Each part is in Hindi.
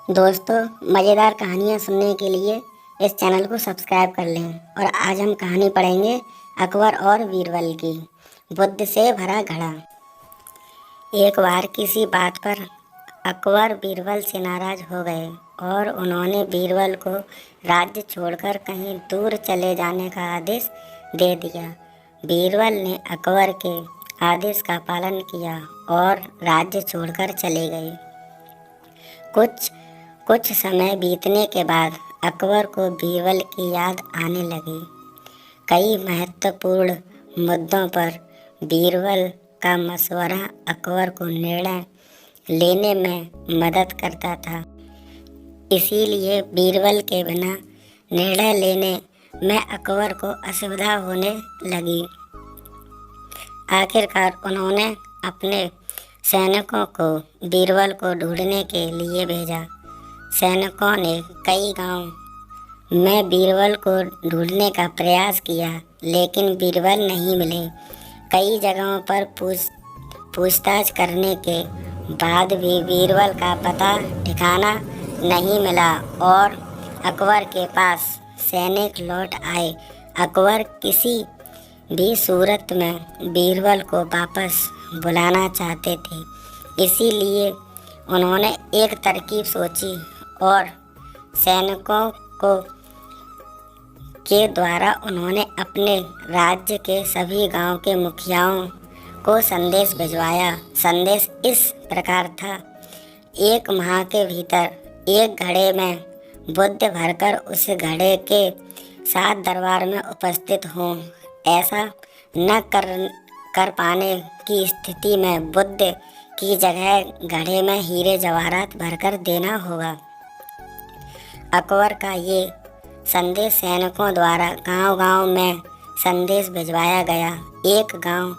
दोस्तों, मज़ेदार कहानियाँ सुनने के लिए इस चैनल को सब्सक्राइब कर लें। और आज हम कहानी पढ़ेंगे अकबर और बीरबल की। बुद्ध से भरा घड़ा। एक बार किसी बात पर अकबर बीरबल से नाराज़ हो गए और उन्होंने बीरबल को राज्य छोड़कर कहीं दूर चले जाने का आदेश दे दिया। बीरबल ने अकबर के आदेश का पालन किया और राज्य छोड़कर चले गए। कुछ समय बीतने के बाद अकबर को बीरबल की याद आने लगी। कई महत्वपूर्ण मुद्दों पर बीरबल का मशवरा अकबर को निर्णय लेने में मदद करता था। इसीलिए बीरबल के बिना निर्णय लेने में अकबर को असुविधा होने लगी। आखिरकार उन्होंने अपने सैनिकों को बीरबल को ढूंढने के लिए भेजा। सैनिकों ने कई गांव में बीरबल को ढूंढने का प्रयास किया, लेकिन बीरबल नहीं मिले। कई जगहों पर पूछताछ करने के बाद भी बीरबल का पता ठिकाना नहीं मिला और अकबर के पास सैनिक लौट आए। अकबर किसी भी सूरत में बीरबल को वापस बुलाना चाहते थे, इसीलिए उन्होंने एक तरकीब सोची और सैनिकों के द्वारा उन्होंने अपने राज्य के सभी गांव के मुखियाओं को संदेश भिजवाया। संदेश इस प्रकार था: एक माह के भीतर एक घड़े में बुद्ध भरकर उस घड़े के साथ दरबार में उपस्थित हों। ऐसा न कर पाने की स्थिति में बुद्ध की जगह घड़े में हीरे जवाहरात भरकर देना होगा। अकबर का ये संदेश सैनिकों द्वारा गांव-गांव में संदेश भिजवाया गया। एक गांव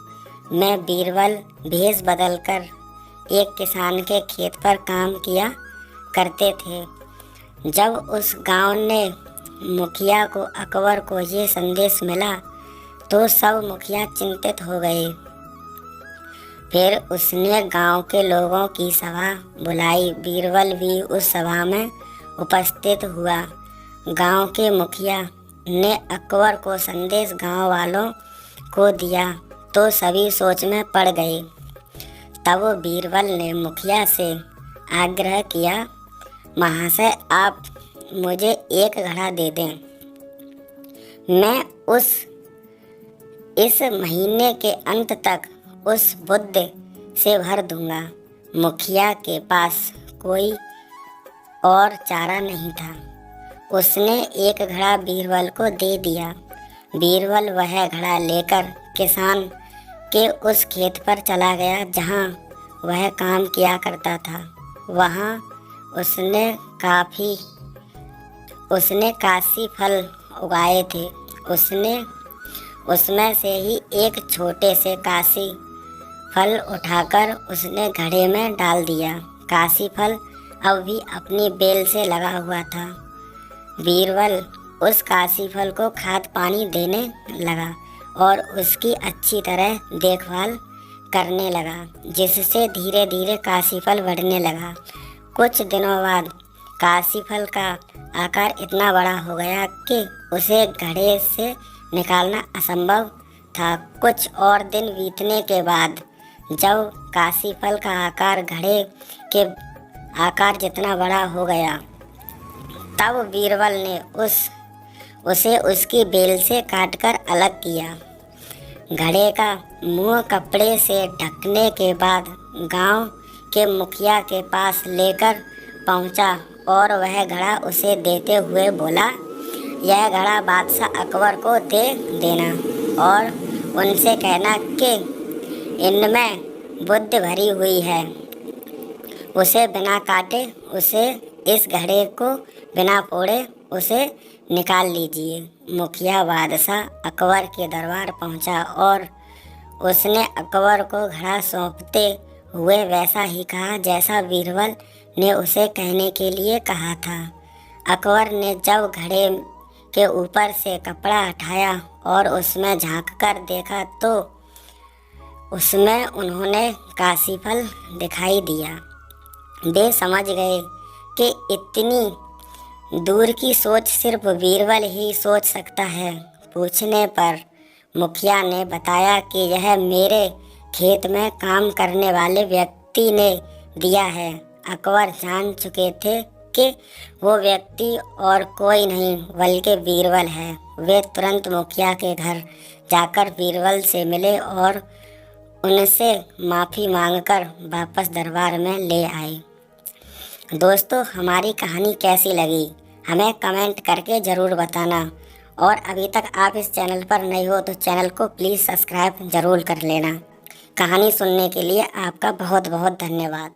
में बीरबल भेष बदलकर एक किसान के खेत पर काम किया करते थे। जब उस गांव ने मुखिया को अकबर को ये संदेश मिला तो सब मुखिया चिंतित हो गए। फिर उसने गांव के लोगों की सभा बुलाई। बीरबल भी उस सभा में उपस्थित हुआ। गांव के मुखिया ने अकबर को संदेश गांव वालों को दिया तो सभी सोच में पड़ गए। तब बीरबल ने मुखिया से आग्रह किया, महाशय, आप मुझे एक घड़ा दे दें। मैं इस महीने के अंत तक उस बुद्ध से भर दूंगा। मुखिया के पास कोई और चारा नहीं था। उसने एक घड़ा बीरबल को दे दिया। बीरबल वह घड़ा लेकर किसान के उस खेत पर चला गया जहाँ वह काम किया करता था। वहाँ उसने काशी फल उगाए थे। उसमें से ही एक छोटे से काशी फल उठाकर उसने घड़े में डाल दिया। काशी फल अब भी अपनी बेल से लगा हुआ था। बीरबल उस काशी फल को खाद पानी देने लगा और उसकी अच्छी तरह देखभाल करने लगा, जिससे धीरे धीरे काशी फल बढ़ने लगा। कुछ दिनों बाद काशी फल का आकार इतना बड़ा हो गया कि उसे घड़े से निकालना असंभव था। कुछ और दिन बीतने के बाद जब काशी फल का आकार घड़े के आकार जितना बड़ा हो गया, तब बीरबल ने उसे उसकी बेल से काटकर अलग किया। घड़े का मुंह कपड़े से ढकने के बाद गांव के मुखिया के पास लेकर पहुंचा और वह घड़ा उसे देते हुए बोला, यह घड़ा बादशाह अकबर को दे देना और उनसे कहना कि इनमें बुद्ध भरी हुई है। उसे बिना काटे, उसे इस घड़े को बिना फोड़े उसे निकाल लीजिए। मुखिया बादशाह अकबर के दरबार पहुंचा और उसने अकबर को घड़ा सौंपते हुए वैसा ही कहा जैसा बीरबल ने उसे कहने के लिए कहा था। अकबर ने जब घड़े के ऊपर से कपड़ा हटाया और उसमें झांककर देखा तो उसमें उन्होंने काशी फल दिखाई दिया। वे समझ गए कि इतनी दूर की सोच सिर्फ बीरबल ही सोच सकता है। पूछने पर मुखिया ने बताया कि यह मेरे खेत में काम करने वाले व्यक्ति ने दिया है। अकबर जान चुके थे कि वो व्यक्ति और कोई नहीं बल्कि बीरबल है। वे तुरंत मुखिया के घर जाकर बीरबल से मिले और उनसे माफ़ी मांगकर वापस दरबार में ले आए। दोस्तों, हमारी कहानी कैसी लगी हमें कमेंट करके ज़रूर बताना, और अभी तक आप इस चैनल पर नए हो तो चैनल को प्लीज़ सब्सक्राइब ज़रूर कर लेना। कहानी सुनने के लिए आपका बहुत बहुत धन्यवाद।